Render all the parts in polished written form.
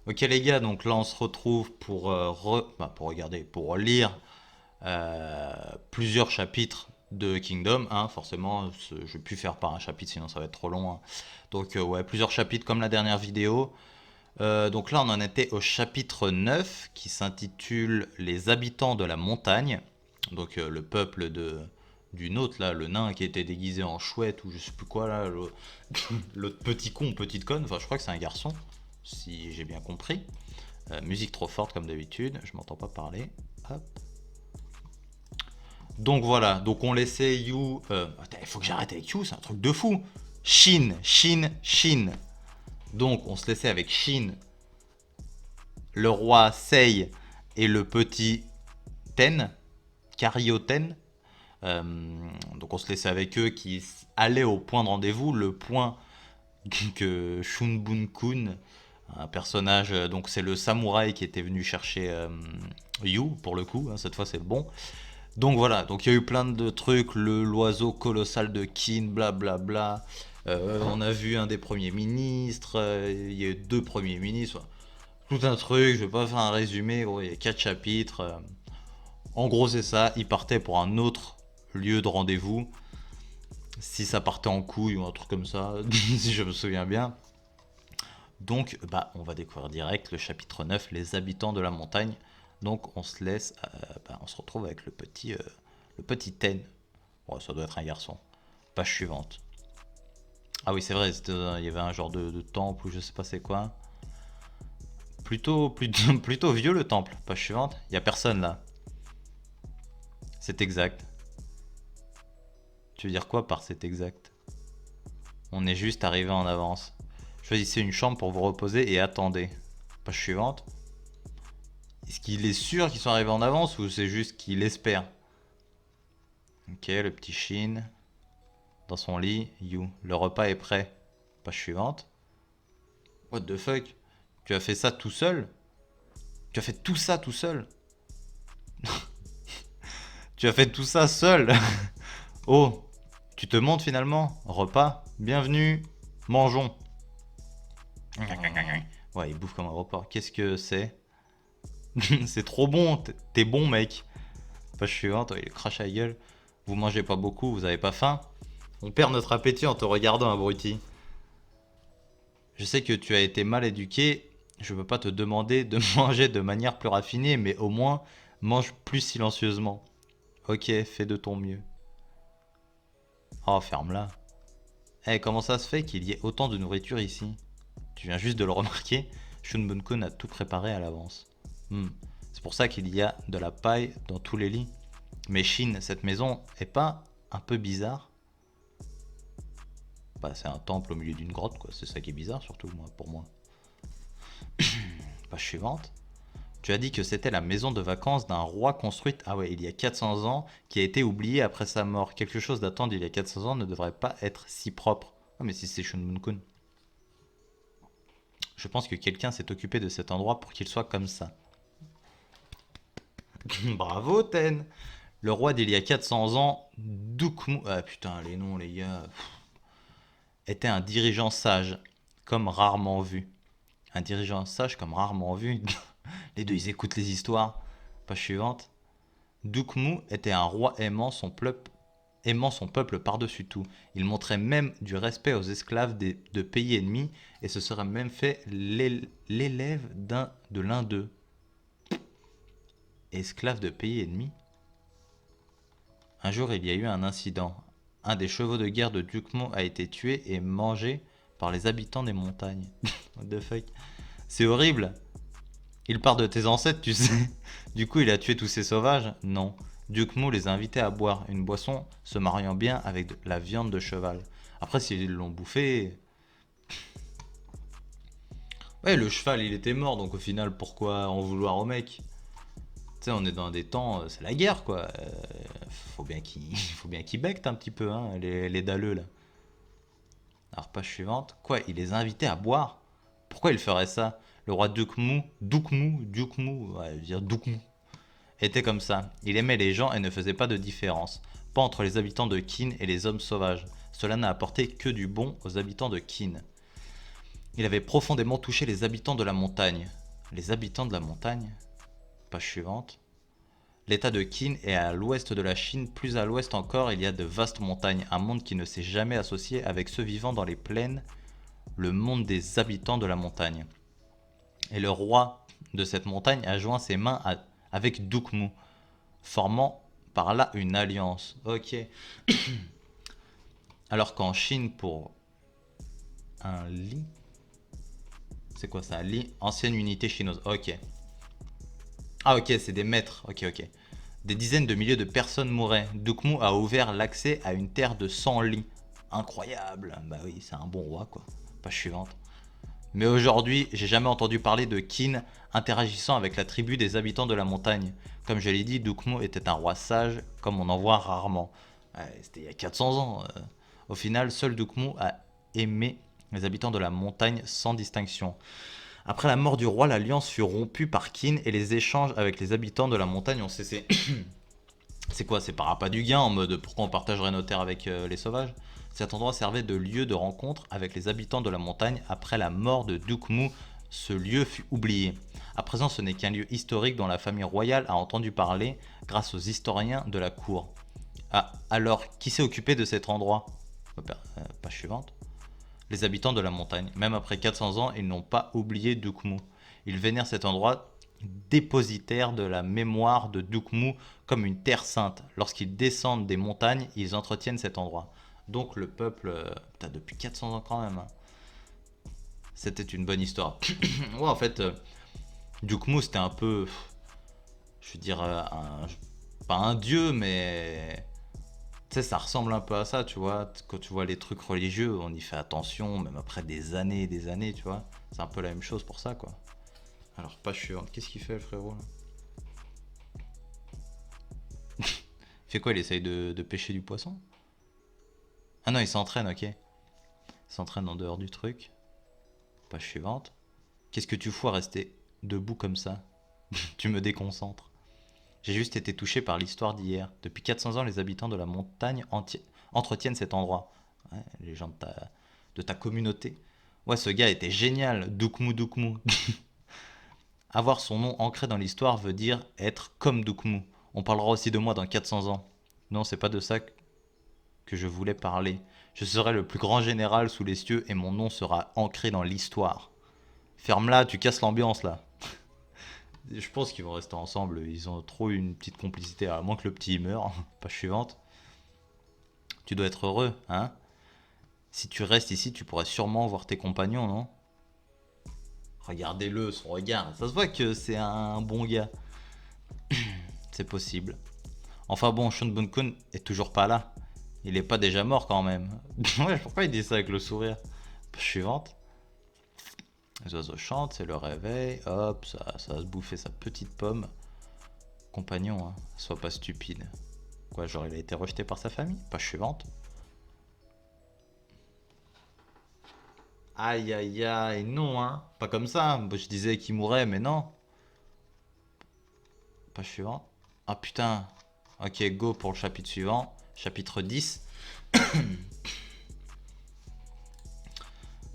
Ok les gars, donc là on se retrouve pour, pour regarder, pour lire plusieurs chapitres de Kingdom, hein, forcément, je vais plus faire par un chapitre sinon ça va être trop long, hein. Donc ouais, plusieurs chapitres comme la dernière vidéo. Donc là on en était au chapitre 9 qui s'intitule Les habitants de la montagne. Donc le peuple du nôtre là, le nain qui était déguisé en chouette ou je sais plus quoi là, l'autre petit con ou petite conne, enfin je crois que c'est un garçon, si j'ai bien compris. Musique trop forte comme d'habitude, je m'entends pas parler. Hop. Donc voilà, donc on laissait You. Attends, il faut que j'arrête avec You, c'est un truc de fou. Shin, Shin, Shin. Donc on se laissait avec Shin, le roi Sei et le petit Ten, Karyoten. Donc on se laissait avec eux qui allaient au point de rendez-vous, le point que Shunbun-kun, un personnage, donc c'est le samouraï qui était venu chercher You pour le coup, hein, cette fois c'est le bon. Donc voilà, donc il y a eu plein de trucs, l'oiseau colossal de Kin, blablabla. On a vu un des premiers ministres, il y a eu deux premiers ministres, tout un truc, je vais pas faire un résumé, gros, il y a 4 chapitres. En gros c'est ça, il partait pour un autre lieu de rendez-vous, si ça partait en couille ou un truc comme ça, si je me souviens bien. Donc bah on va découvrir direct le chapitre 9, les habitants de la montagne. Donc on se laisse, on se retrouve avec le petit Ten. Bon, ça doit être un garçon. Page suivante. Ah oui, c'est vrai, il y avait un genre de temple ou je sais pas c'est quoi. Plutôt vieux le temple. Page suivante. Il y a personne là. C'est exact. Tu veux dire quoi par c'est exact? On est juste arrivé en avance. Choisissez une chambre pour vous reposer et attendez. Page suivante. Est-ce qu'il est sûr qu'ils sont arrivés en avance ou c'est juste qu'il espère? Ok, le petit Shin. Dans son lit, You. Le repas est prêt. Page suivante. What the fuck? Tu as fait ça tout seul? Tu as fait tout ça tout seul? Tu as fait tout ça seul? Oh, tu te montes finalement? Repas? Bienvenue. Mangeons. Ouais, il bouffe comme un repas. Qu'est-ce que c'est? C'est trop bon. T'es bon, mec. Page suivante. Il crache à la gueule. Vous mangez pas beaucoup, vous avez pas faim? On perd notre appétit en te regardant, abruti. Je sais que tu as été mal éduqué. Je ne peux pas te demander de manger de manière plus raffinée, mais au moins mange plus silencieusement. Ok, fais de ton mieux. Oh, ferme-la. Eh, comment ça se fait qu'il y ait autant de nourriture ici? Tu viens juste de le remarquer. Shunbun-kun a tout préparé à l'avance. C'est pour ça qu'il y a de la paille dans tous les lits. Mais Shin, cette maison est pas un peu bizarre? Bah, c'est un temple au milieu d'une grotte, quoi. C'est ça qui est bizarre, surtout pour moi. Page suivante. Tu as dit que c'était la maison de vacances d'un roi construite, ah ouais, il y a 400 ans, qui a été oubliée après sa mort. Quelque chose datant d'il y a 400 ans ne devrait pas être si propre. Ah mais si c'est Shunbun-kun. Je pense que quelqu'un s'est occupé de cet endroit pour qu'il soit comme ça. Bravo Ten. Le roi d'il y a 400 ans, Dukmu... Ah putain, les noms les gars. Était un dirigeant sage, comme rarement vu. Un dirigeant sage comme rarement vu. Les deux, ils écoutent les histoires. Page suivante. Dukmu était un roi aimant son peuple par-dessus tout. Il montrait même du respect aux esclaves de pays ennemis et se serait même fait l'élève de l'un d'eux. Esclave de pays ennemis? Un jour, il y a eu un incident. Un des chevaux de guerre de Dukmu a été tué et mangé par les habitants des montagnes. What the fuck? C'est horrible. Il part de tes ancêtres, tu sais. Du coup, il a tué tous ces sauvages? Non. Dukmu les a invités à boire une boisson se mariant bien avec la viande de cheval. Après, s'ils l'ont bouffé... Ouais, le cheval, il était mort, donc au final, pourquoi en vouloir au mec? Tu sais, on est dans des temps, c'est la guerre, quoi. Faut bien qu'il becte un petit peu, hein, les dalleux, là. Alors, page suivante. Quoi, il les a invités à boire? Pourquoi il ferait ça? Le roi Dukmu, ouais, je veux dire Dukmu, était comme ça. Il aimait les gens et ne faisait pas de différence. pas entre les habitants de Kin et les hommes sauvages. Cela n'a apporté que du bon aux habitants de Kin. Il avait profondément touché les habitants de la montagne. Les habitants de la montagne? Page suivante. L'état de Qin est à l'ouest de la Chine. Plus à l'ouest encore, il y a de vastes montagnes. Un monde qui ne s'est jamais associé avec ceux vivant dans les plaines. Le monde des habitants de la montagne. Et le roi de cette montagne a joint ses mains avec Dukmu, formant par là une alliance. Ok. Alors qu'en Chine, pour un li... C'est quoi ça? Li, ancienne unité chinoise. Ok. Ah ok, c'est des maîtres. Ok, ok. Des dizaines de milliers de personnes mouraient. Dukmu a ouvert l'accès à une terre de 100 lits. Incroyable. Bah oui, c'est un bon roi quoi. Page suivante. Mais aujourd'hui, j'ai jamais entendu parler de Qin interagissant avec la tribu des habitants de la montagne. Comme je l'ai dit, Dukmu était un roi sage, comme on en voit rarement. Ouais, c'était il y a 400 ans. Au final, seul Dukmu a aimé les habitants de la montagne sans distinction. Après la mort du roi, l'alliance fut rompue par Qin et les échanges avec les habitants de la montagne ont cessé. C'est quoi? C'est par appât du gain, en mode pourquoi on partagerait nos terres avec les sauvages? Cet endroit servait de lieu de rencontre avec les habitants de la montagne. Après la mort de Dukmu, ce lieu fut oublié. À présent, ce n'est qu'un lieu historique dont la famille royale a entendu parler grâce aux historiens de la cour. Ah, alors, qui s'est occupé de cet endroit? Page suivante. Les habitants de la montagne. Même après 400 ans, ils n'ont pas oublié Dukmu. Ils vénèrent cet endroit dépositaire de la mémoire de Dukmu comme une terre sainte. Lorsqu'ils descendent des montagnes, ils entretiennent cet endroit. Donc le peuple, depuis 400 ans quand même. Hein. C'était une bonne histoire. Ouais, en fait, Dukmu c'était un peu, je veux dire, pas un dieu, mais tu sais, ça ressemble un peu à ça, tu vois. Quand tu vois les trucs religieux, on y fait attention, même après des années et des années, tu vois. C'est un peu la même chose pour ça, quoi. Alors, page suivante. Qu'est-ce qu'il fait, le frérot, là? Il fait quoi? Il essaye de pêcher du poisson? Ah non, il s'entraîne, ok. Il s'entraîne en dehors du truc. Page suivante. Qu'est-ce que tu fous à rester debout comme ça? Tu me déconcentres. J'ai juste été touché par l'histoire d'hier. Depuis 400 ans, les habitants de la montagne entretiennent cet endroit. Ouais, les gens de ta communauté. Ouais, ce gars était génial. Dukmu Dukmu. Avoir son nom ancré dans l'histoire veut dire être comme Dukmu. On parlera aussi de moi dans 400 ans. Non, c'est pas de ça que je voulais parler. Je serai le plus grand général sous les cieux et mon nom sera ancré dans l'histoire. Ferme-la, tu casses l'ambiance là. Je pense qu'ils vont rester ensemble, ils ont trop une petite complicité, à moins que le petit meure. Page suivante. Tu dois être heureux, hein? Si tu restes ici, tu pourras sûrement voir tes compagnons, non? Regardez-le, son regard. Ça se voit que c'est un bon gars. C'est possible. Enfin bon, Shun Bun-kun est toujours pas là. Il est pas déjà mort quand même. Ouais, pourquoi il dit ça avec le sourire? Page suivante. Les oiseaux chantent, c'est le réveil. Hop, ça va se bouffer sa petite pomme. Compagnon, hein, sois pas stupide. Quoi, genre il a été rejeté par sa famille? Page suivante. Aïe aïe aïe, non hein. Pas comme ça. Je disais qu'il mourrait, mais non. Page suivante. Ah putain. Ok, go pour le chapitre suivant. Chapitre 10.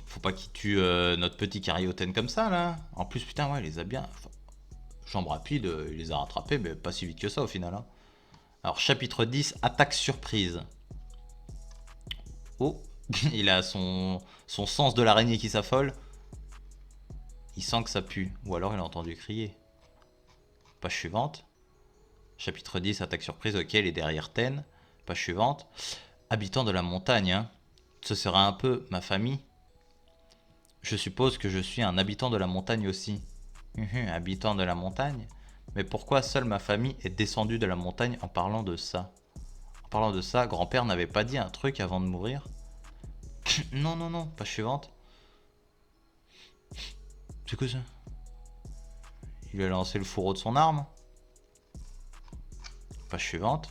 Faut pas qu'il tue notre petit Carioten comme ça là. En plus, putain, ouais, il les a bien. Enfin, jambe rapide, il les a rattrapés, mais pas si vite que ça au final. Hein. Alors, chapitre 10, attaque surprise. Oh, il a son sens de l'araignée qui s'affole. Il sent que ça pue. Ou alors il a entendu crier. Page suivante. Chapitre 10, attaque surprise. Ok, il est derrière Ten. Page suivante. Habitant de la montagne. Hein. Ce sera un peu ma famille. Je suppose que je suis un habitant de la montagne aussi. Habitant de la montagne? Mais pourquoi seule ma famille est descendue de la montagne en parlant de ça? En parlant de ça, grand-père n'avait pas dit un truc avant de mourir? Non, non, non, page suivante. C'est quoi ça? Il lui a lancé le fourreau de son arme. Page suivante.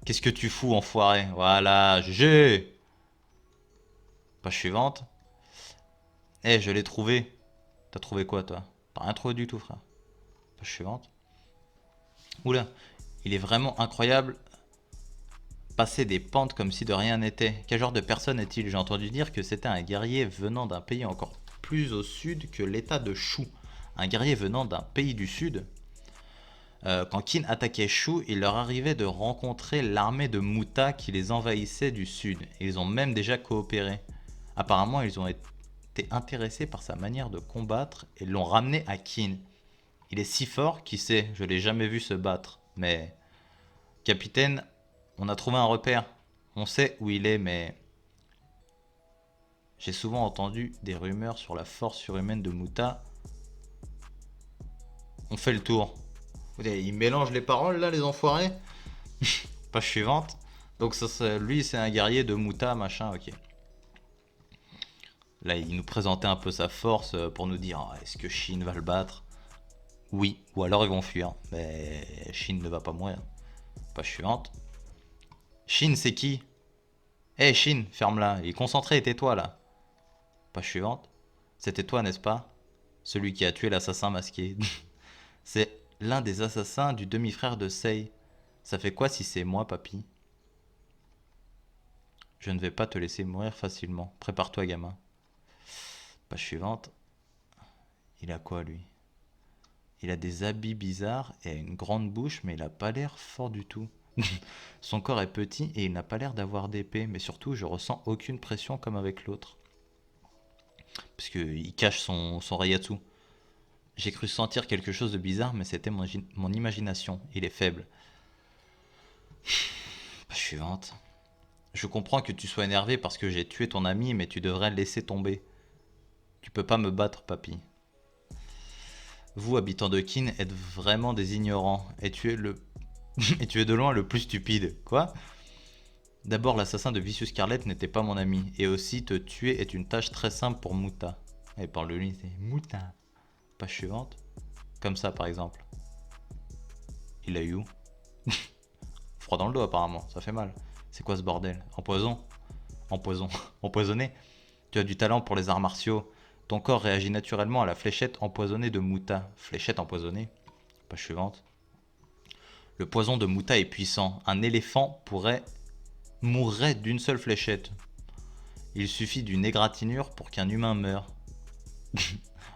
Qu'est-ce que tu fous, enfoiré? Voilà, GG. Page suivante. Eh, je l'ai trouvé. T'as trouvé quoi, toi? T'as rien trouvé du tout, frère. Page suivante. Oula, il est vraiment incroyable. passer des pentes comme si de rien n'était. Quel genre de personne est-il? J'ai entendu dire que c'était un guerrier venant d'un pays encore plus au sud que l'état de Shu. Un guerrier venant d'un pays du sud. Quand Qin attaquait Shu, il leur arrivait de rencontrer l'armée de Muta qui les envahissait du sud. Et ils ont même déjà coopéré. Apparemment, ils ont été intéressés par sa manière de combattre et l'ont ramené à Qin. Il est si fort, qui sait, je l'ai jamais vu se battre. Mais, capitaine, on a trouvé un repère. On sait où il est, mais j'ai souvent entendu des rumeurs sur la force surhumaine de Muta. On fait le tour. Ils mélangent les paroles là, les enfoirés. Page suivante. Donc lui, c'est un guerrier de Muta, machin, ok. Là, il nous présentait un peu sa force pour nous dire est-ce que Shin va le battre? Oui, ou alors ils vont fuir. Mais Shin ne va pas mourir. Page suivante. Shin, c'est qui? Eh Shin, ferme-la. Il est concentré et tais-toi là. Page suivante. C'était toi, n'est-ce pas? Celui qui a tué l'assassin masqué. C'est l'un des assassins du demi-frère de Sei. Ça fait quoi si c'est moi, papy? Je ne vais pas te laisser mourir facilement. Prépare-toi, gamin. Page suivante. Il a quoi, lui? Il a des habits bizarres et une grande bouche, mais il n'a pas l'air fort du tout. Son corps est petit et il n'a pas l'air d'avoir d'épée, mais surtout, je ressens aucune pression comme avec l'autre. Parce qu'il cache son Rayatsu. J'ai cru sentir quelque chose de bizarre, mais c'était mon imagination. Il est faible. Page suivante. Je comprends que tu sois énervé parce que j'ai tué ton ami, mais tu devrais le laisser tomber. Tu peux pas me battre, papy. Vous, habitants de Kin, êtes vraiment des ignorants. Et tu es et tu es de loin le plus stupide. Quoi? D'abord, l'assassin de Vicious Scarlet n'était pas mon ami. Et aussi, te tuer est une tâche très simple pour Muta. Et parle-lui, c'est Muta. Page suivante. Comme ça, par exemple. Il a eu où? Froid dans le dos, apparemment. Ça fait mal. C'est quoi ce bordel? Empoisonné? Tu as du talent pour les arts martiaux. Ton corps réagit naturellement à la fléchette empoisonnée de Muta. Fléchette empoisonnée. Page suivante. Le poison de Muta est puissant. Un éléphant mourrait d'une seule fléchette. Il suffit d'une égratignure pour qu'un humain meure.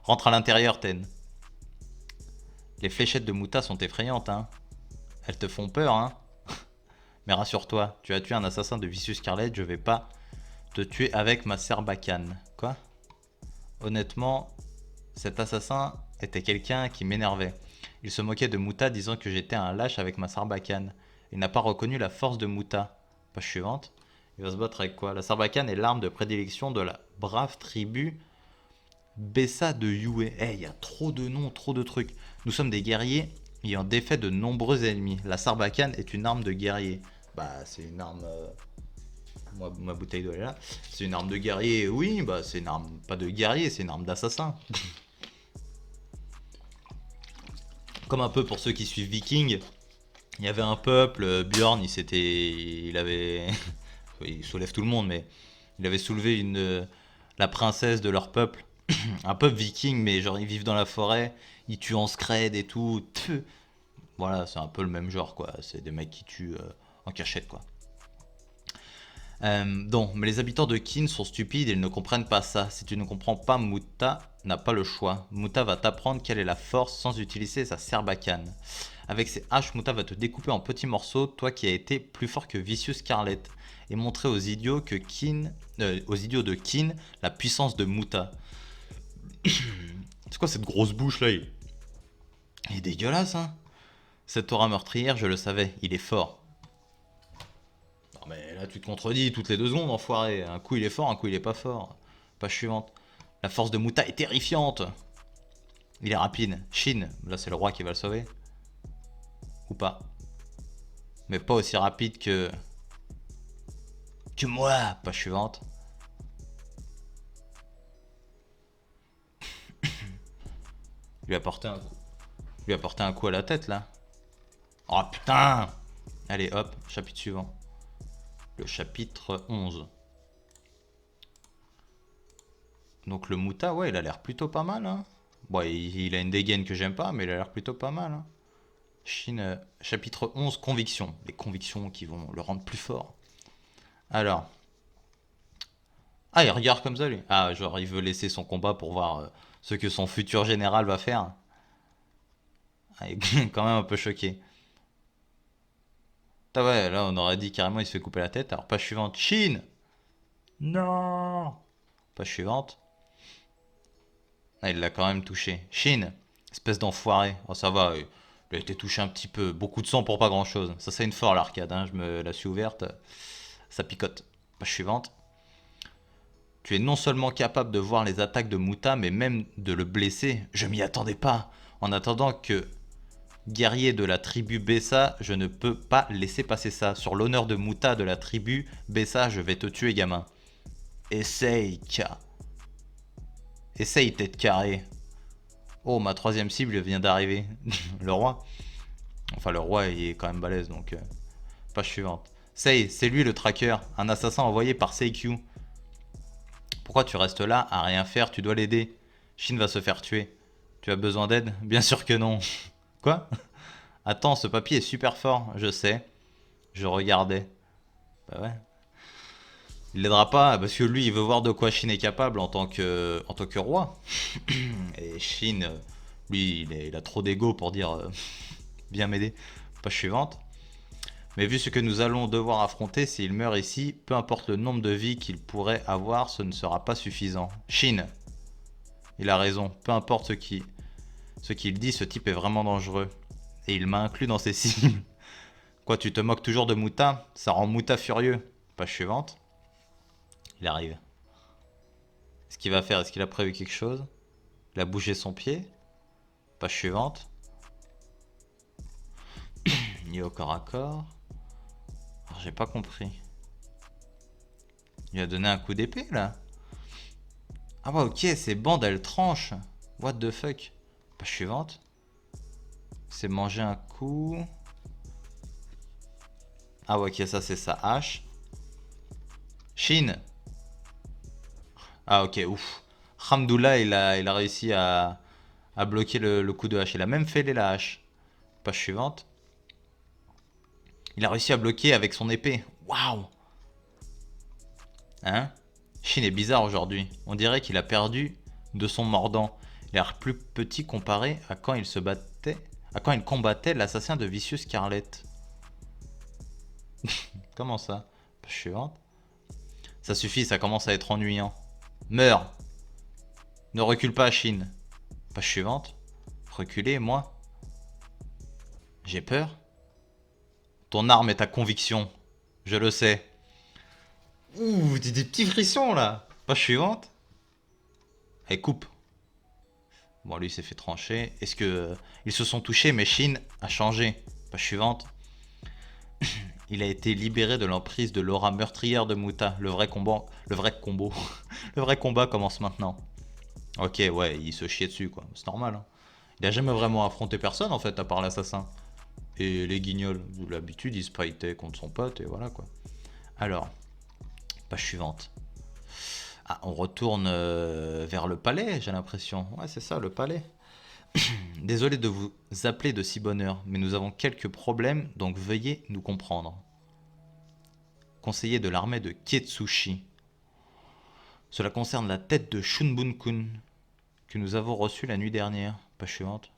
Rentre à l'intérieur, Ten. Les fléchettes de Muta sont effrayantes, hein. Elles te font peur, hein. Mais rassure-toi, tu as tué un assassin de Vicious Scarlet, je vais pas te tuer avec ma serbacane. Quoi? Honnêtement, cet assassin était quelqu'un qui m'énervait. Il se moquait de Muta disant que j'étais un lâche avec ma sarbacane. Il n'a pas reconnu la force de Muta. Page suivante. Il va se battre avec quoi? La sarbacane est l'arme de prédilection de la brave tribu Bessa de Yue. Eh, il y a trop de noms, trop de trucs. Nous sommes des guerriers ayant défait de nombreux ennemis. La sarbacane est une arme de guerrier. Bah, c'est une arme... ma bouteille d'eau est là. C'est une arme de guerrier, oui, bah c'est une arme pas de guerrier, c'est une arme d'assassin. Comme un peu pour ceux qui suivent Viking, il y avait un peuple, Bjorn, il avait, il soulève tout le monde, mais il avait soulevé la princesse de leur peuple, un peuple viking, mais genre ils vivent dans la forêt, ils tuent en scred et tout. Voilà, c'est un peu le même genre quoi. C'est des mecs qui tuent en cachette quoi. Mais les habitants de Kin sont stupides et ils ne comprennent pas ça. Si tu ne comprends pas, Muta n'a pas le choix. Muta va t'apprendre quelle est la force sans utiliser sa serbacane. Avec ses haches, Muta va te découper en petits morceaux, toi qui as été plus fort que Vicious Scarlet, et montrer aux idiots de Kin la puissance de Muta. C'est quoi cette grosse bouche là? Il est dégueulasse, hein. Cette aura meurtrière, je le savais, il est fort. Non mais là tu te contredis toutes les 2 secondes, enfoiré. Un coup il est fort, un coup il est pas fort. Page suivante. La force de Muta est terrifiante. Il est rapide. Shin, là c'est le roi qui va le sauver. Ou pas. Mais pas aussi rapide que... Que moi. Page suivante. Lui a porté un coup. Lui a porté un coup à la tête là. Oh putain. Allez hop, chapitre suivant. Le chapitre 11. Donc le Muta, ouais, il a l'air plutôt pas mal. Hein. Bon, il a une dégaine que j'aime pas, mais il a l'air plutôt pas mal. Hein. Shin, chapitre 11, convictions. Les convictions qui vont le rendre plus fort. Alors. Ah, il regarde comme ça, lui. Ah, genre, il veut laisser son combat pour voir ce que son futur général va faire. Ah, il est quand même un peu choqué. Ah ouais, là, on aurait dit carrément il se fait couper la tête. Alors, page suivante. Shin. Non. Page suivante. Ah, il l'a quand même touché. Shin. Espèce d'enfoiré. Oh, ça va. Il a été touché un petit peu. Beaucoup de sang pour pas grand chose. Ça, c'est une fort l'arcade. Hein. Je me la suis ouverte. Ça picote. Page suivante. Tu es non seulement capable de voir les attaques de Muta, mais même de le blesser. Je m'y attendais pas. En attendant que guerrier de la tribu Bessa, je ne peux pas laisser passer ça. Sur l'honneur de Muta de la tribu Bessa, je vais te tuer, gamin. Essaye, K. Essaye, tête carrée. Oh, ma troisième cible vient d'arriver. Le roi. Enfin, le roi, il est quand même balèze, donc... page suivante. Sei, c'est lui le tracker, un assassin envoyé par Seikyu. Pourquoi tu restes là à rien faire? Tu dois l'aider. Shin va se faire tuer. Tu as besoin d'aide? Bien sûr que non. Quoi? Attends, ce papier est super fort, je sais. Je regardais. Bah ouais. Il l'aidera pas parce que lui, il veut voir de quoi Shin est capable en tant que roi. Et Shin, lui, il a trop d'ego pour dire bien m'aider. Page suivante. Mais vu ce que nous allons devoir affronter s'il meurt ici, peu importe le nombre de vies qu'il pourrait avoir, ce ne sera pas suffisant. Shin, il a raison. Peu importe ce qu'il dit, ce type est vraiment dangereux. Et il m'a inclus dans ses cibles. Quoi, tu te moques toujours de Muta? Ça rend Muta furieux. Page suivante. Il arrive. Est-ce qu'il va faire? Est-ce qu'il a prévu quelque chose? Il a bougé son pied. Page suivante. Il est au corps à corps. Alors, j'ai pas compris. Il a donné un coup d'épée là. Ah ouais, ok, ces bandes elles tranchent. What the fuck? Page suivante. C'est manger un coup. Ah ouais, ok, ça c'est sa hache. Shin. Ah ok, ouf. Hamdoullah, il a réussi à bloquer le coup de hache. Il a même fait la hache. Page suivante. Il a réussi à bloquer avec son épée. Waouh. Hein? Shin est bizarre aujourd'hui. On dirait qu'il a perdu de son mordant. Il a l'air plus petit comparé à quand il se battait, à quand il combattait l'assassin de Vicious Scarlet. Comment ça? Page suivante. Ça suffit, ça commence à être ennuyant. Meurs. Ne recule pas, Shin. Page suivante. Reculer, moi? J'ai peur? Ton arme est ta conviction. Je le sais. Ouh, des petits frissons là. Page suivante. Allez, coupe. Bon, lui, il s'est fait trancher. Est-ce que ils se sont touchés, mais Shin a changé? Page suivante. Il a été libéré de l'emprise de l'aura meurtrière de Muta. Le vrai combat, le vrai combat commence maintenant. Ok, ouais, il se chiait dessus, quoi. C'est normal. Hein. Il a jamais vraiment affronté personne, en fait, à part l'assassin. Et les guignols. L'habitude, il se fightait contre son pote, et voilà, quoi. Alors, page suivante. Ah, on retourne vers le palais, j'ai l'impression. Ouais, c'est ça, le palais. Désolé de vous appeler de si bonne heure, mais nous avons quelques problèmes, donc veuillez nous comprendre. Conseiller de l'armée de Kietsushi. Cela concerne la tête de Shunbun-kun, que nous avons reçue la nuit dernière. Page suivante.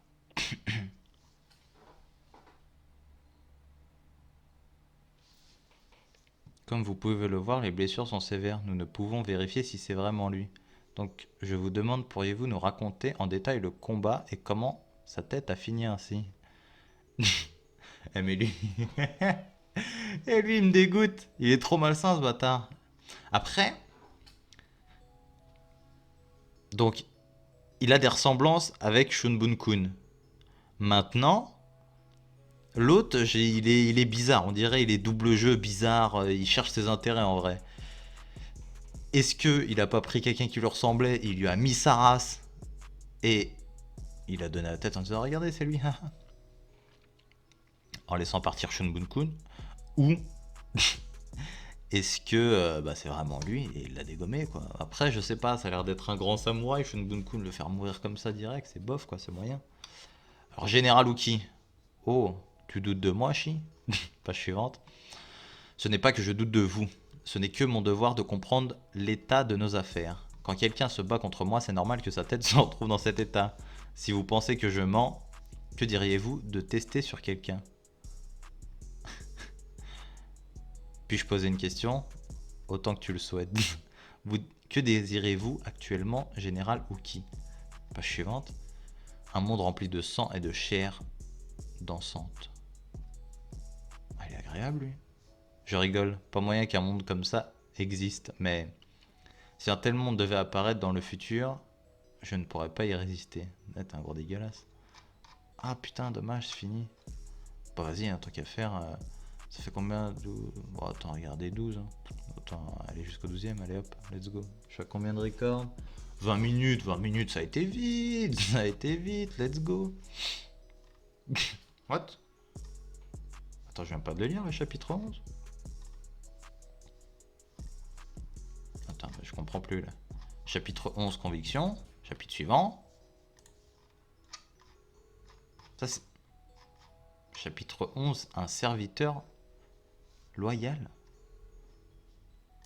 Comme vous pouvez le voir, les blessures sont sévères. Nous ne pouvons vérifier si c'est vraiment lui. Donc, je vous demande, pourriez-vous nous raconter en détail le combat et comment sa tête a fini ainsi? Eh mais lui... Et lui, il me dégoûte. Il est trop malsain, ce bâtard. Après... Donc, il a des ressemblances avec Shunbun-kun. Maintenant... L'autre, il est bizarre. On dirait il est double jeu bizarre. Il cherche ses intérêts en vrai. Est-ce qu'il a pas pris quelqu'un qui lui ressemblait? Il lui a mis sa race. Et il a donné la tête en disant regardez, c'est lui. En laissant partir Shunbun-kun. Ou est-ce que c'est vraiment lui et il l'a dégommé quoi. Après, je sais pas, ça a l'air d'être un grand samouraï. Shunbun-kun le faire mourir comme ça direct, c'est bof quoi, c'est moyen. Alors, Général Uki. Oh, tu doutes de moi, Chi? Page suivante. Ce n'est pas que je doute de vous. Ce n'est que mon devoir de comprendre l'état de nos affaires. Quand quelqu'un se bat contre moi, c'est normal que sa tête se retrouve dans cet état. Si vous pensez que je mens, que diriez-vous de tester sur quelqu'un? Puis-je poser une question? Autant que tu le souhaites. Vous, que désirez-vous actuellement, général ou qui? Page suivante. Un monde rempli de sang et de chair dansante. Ah, il est agréable, lui. Je rigole. Pas moyen qu'un monde comme ça existe. Mais si un tel monde devait apparaître dans le futur, je ne pourrais pas y résister. T'es un gros dégueulasse. Ah putain, dommage, c'est fini. Bah vas-y, un truc à faire. Ça fait combien? Bon, attends, regardez, 12. Hein. Attends, allez jusqu'au 12ème, allez hop, let's go. Je suis à combien de records? 20 minutes, ça a été vite, ça a été vite, let's go. What? Attends, je viens pas de le lire, le chapitre 11. Attends, je comprends plus là. Chapitre 11, conviction. Chapitre suivant. Ça c'est... Chapitre 11, un serviteur loyal.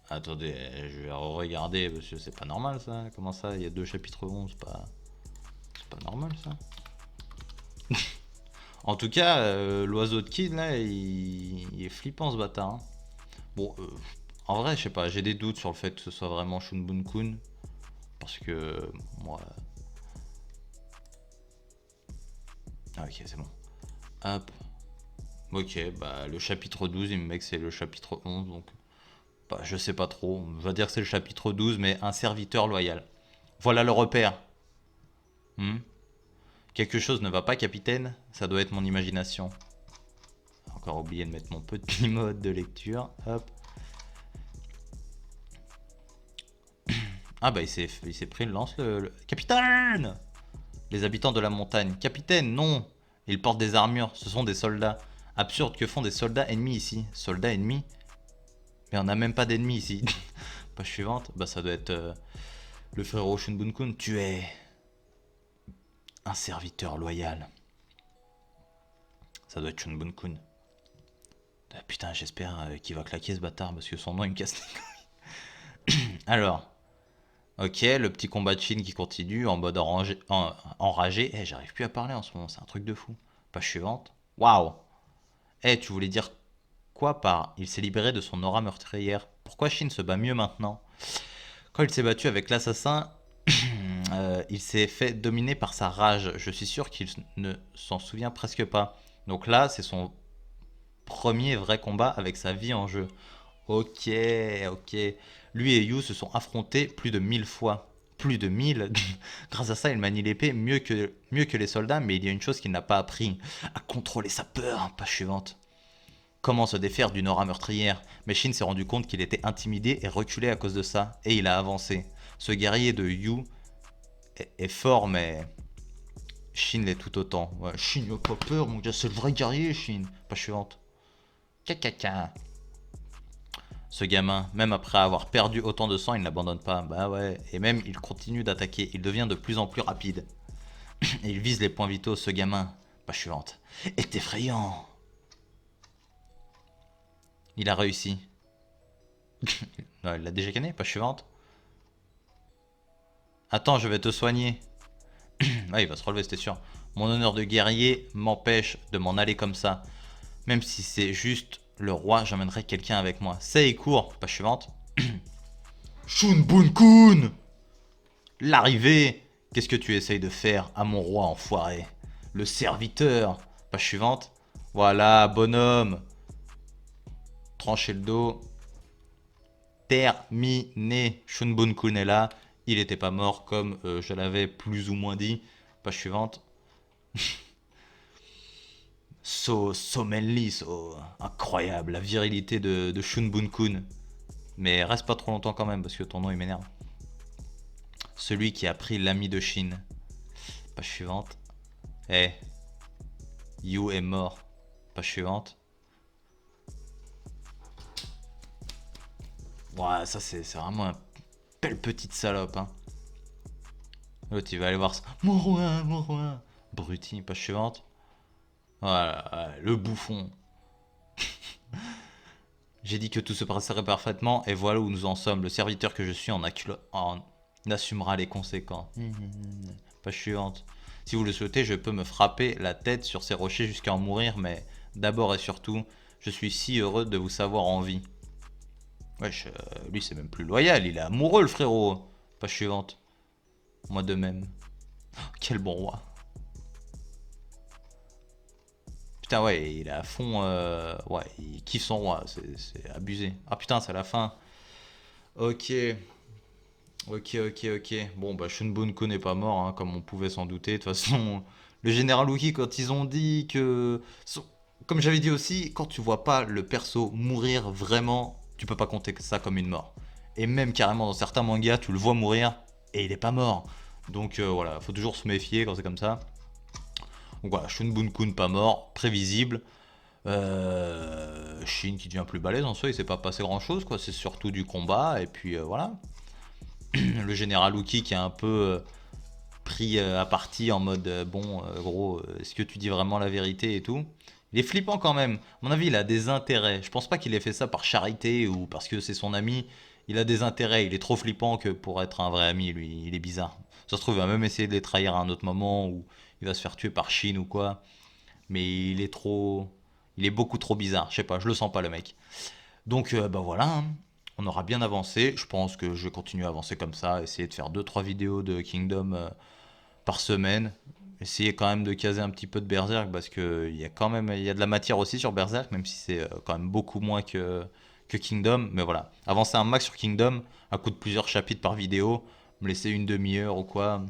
Attendez, je vais regarder parce que c'est pas normal ça. Comment ça? Il y a 2 chapitres 11, c'est pas normal ça. En tout cas, l'oiseau de Kid là, il est flippant ce bâtard. Hein. Bon, en vrai, je sais pas, j'ai des doutes sur le fait que ce soit vraiment Shun Bun-kun. Parce que moi. Ah, ok, c'est bon. Hop. Ok, bah le chapitre 12, il me met que c'est le chapitre 11, donc. Bah, je sais pas trop. On va dire que c'est le chapitre 12, mais un serviteur loyal. Voilà le repère. Hmm. Quelque chose ne va pas, capitaine? Ça doit être mon imagination. Encore oublié de mettre mon petit mode de lecture. Hop. Ah bah il s'est pris une lance le... Capitaine! Les habitants de la montagne. Capitaine, non! Ils portent des armures, ce sont des soldats. Absurde, que font des soldats ennemis ici? Soldats ennemis? Mais on n'a même pas d'ennemis ici. Page suivante. Bah ça doit être le frérot Shun Bun-kun. Tu es un serviteur loyal. Ça doit être Shun Bun-kun. Ah, putain, j'espère qu'il va claquer ce bâtard parce que son nom il me casse les couilles. Alors. Ok, le petit combat de Chine qui continue en mode enragé. Eh, j'arrive plus à parler en ce moment, c'est un truc de fou. Page suivante. Waouh! Eh, tu voulais dire quoi par il s'est libéré de son aura meurtrière? Pourquoi Chine se bat mieux maintenant? Quand il s'est battu avec l'assassin, il s'est fait dominer par sa rage. Je suis sûr qu'il ne s'en souvient presque pas. Donc là, c'est son premier vrai combat avec sa vie en jeu. Ok, ok. Lui et Yu se sont affrontés plus de 1000 fois. Plus de 1000. Grâce à ça, il manie l'épée mieux que les soldats, mais il y a une chose qu'il n'a pas appris. À contrôler sa peur. Page suivante. Comment se défaire d'une aura meurtrière? Mais Shin s'est rendu compte qu'il était intimidé et reculé à cause de ça, et il a avancé. Ce guerrier de Yu est fort, mais Shin l'est tout autant. Ouais, Shin n'a pas peur, mon gars, c'est le vrai guerrier, Shin. Page suivante. Cacaca. Ce gamin, même après avoir perdu autant de sang, il n'abandonne pas. Bah ouais, et même il continue d'attaquer. Il devient de plus en plus rapide. Et il vise les points vitaux, ce gamin. Page suivante. Est effrayant. Il a réussi. Non, il l'a déjà gagné, page suivante. Attends, je vais te soigner. Ouais, il va se relever, c'était sûr. Mon honneur de guerrier m'empêche de m'en aller comme ça. Même si c'est juste le roi, j'emmènerai quelqu'un avec moi. C'est court, page suivante. Shun Bun-kun! L'arrivée! Qu'est-ce que tu essayes de faire à mon roi enfoiré? Le serviteur! Page suivante. Voilà, bonhomme. Trancher le dos. Terminé. Shun Bun-kun est là. Il n'était pas mort comme je l'avais plus ou moins dit. Page suivante. So manly, incroyable. La virilité de Shun Bun-kun. Mais reste pas trop longtemps quand même parce que ton nom il m'énerve. Celui qui a pris l'ami de Shin. Page suivante. Eh. Yu est mort. Page suivante. Ouais, ça c'est vraiment une belle petite salope. Hein. L'autre il va aller voir ça. Mon roi, mon roi. Bruti, page suivante. Voilà, ouais, le bouffon. J'ai dit que tout se passerait parfaitement, et voilà où nous en sommes. Le serviteur que je suis en assumera les conséquences. Page suivante. Si vous le souhaitez, je peux me frapper la tête sur ces rochers jusqu'à en mourir, mais d'abord et surtout, je suis si heureux de vous savoir en vie. Wesh, lui c'est même plus loyal, il est amoureux le frérot. Page suivante. Moi de même. Quel bon roi. Putain ouais, il est à fond, ouais, il kiffe son roi, c'est abusé. Ah putain, c'est la fin. Ok, ok. Bon bah Shun Bunko n'est pas mort, hein, comme on pouvait s'en douter. De toute façon, le général Wookie, quand ils ont dit que... Comme j'avais dit aussi, quand tu vois pas le perso mourir vraiment, tu peux pas compter ça comme une mort. Et même carrément dans certains mangas, tu le vois mourir et il est pas mort. Donc voilà, faut toujours se méfier quand c'est comme ça. Donc voilà, Shun Bunkun pas mort, prévisible. Shin qui devient plus balèze en soi, il s'est pas passé grand chose quoi, c'est surtout du combat et puis voilà. Le général Uki qui est un peu pris à partie en mode bon gros, est-ce que tu dis vraiment la vérité et tout. Il est flippant quand même. À mon avis, il a des intérêts. Je pense pas qu'il ait fait ça par charité ou parce que c'est son ami. Il a des intérêts. Il est trop flippant que pour être un vrai ami, lui, il est bizarre. Ça se trouve, il va même essayer de les trahir à un autre moment où il va se faire tuer par Shin ou quoi. Mais il est trop. Il est beaucoup trop bizarre. Je sais pas, je le sens pas le mec. Donc bah voilà, hein. On aura bien avancé. Je pense que je vais continuer à avancer comme ça, essayer de faire deux trois vidéos de Kingdom par semaine. Essayer quand même de caser un petit peu de Berserk parce que il y a quand même il y a de la matière aussi sur Berserk, même si c'est quand même beaucoup moins que Kingdom. Mais voilà, avancer un max sur Kingdom à coup de plusieurs chapitres par vidéo, me laisser une demi-heure ou quoi,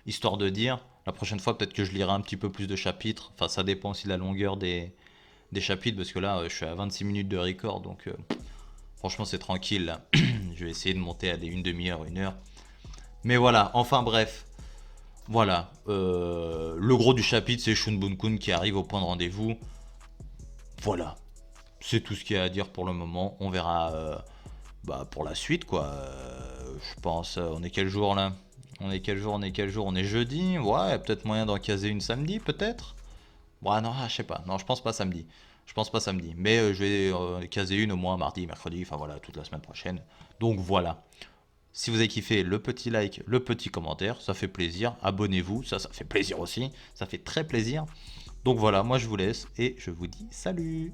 histoire de dire. La prochaine fois, peut-être que je lirai un petit peu plus de chapitres. Enfin, ça dépend aussi de la longueur des chapitres parce que là, je suis à 26 minutes de record, donc franchement, c'est tranquille là. Je vais essayer de monter à une demi-heure, une heure. Mais voilà, enfin bref. Voilà, le gros du chapitre, c'est Shun Bunkun qui arrive au point de rendez-vous. Voilà, c'est tout ce qu'il y a à dire pour le moment. On verra bah, pour la suite, quoi. Je pense, on est quel jour là? On est jeudi? Ouais, peut-être moyen d'en caser une samedi, peut-être? Ouais, non, je sais pas. Non, je pense pas samedi. Je pense pas samedi. Mais je vais caser une au moins mardi, mercredi, enfin voilà, toute la semaine prochaine. Donc voilà. Si vous avez kiffé, le petit like, le petit commentaire, ça fait plaisir. Abonnez-vous, ça fait plaisir aussi. Ça fait très plaisir. Donc voilà, moi je vous laisse et je vous dis salut!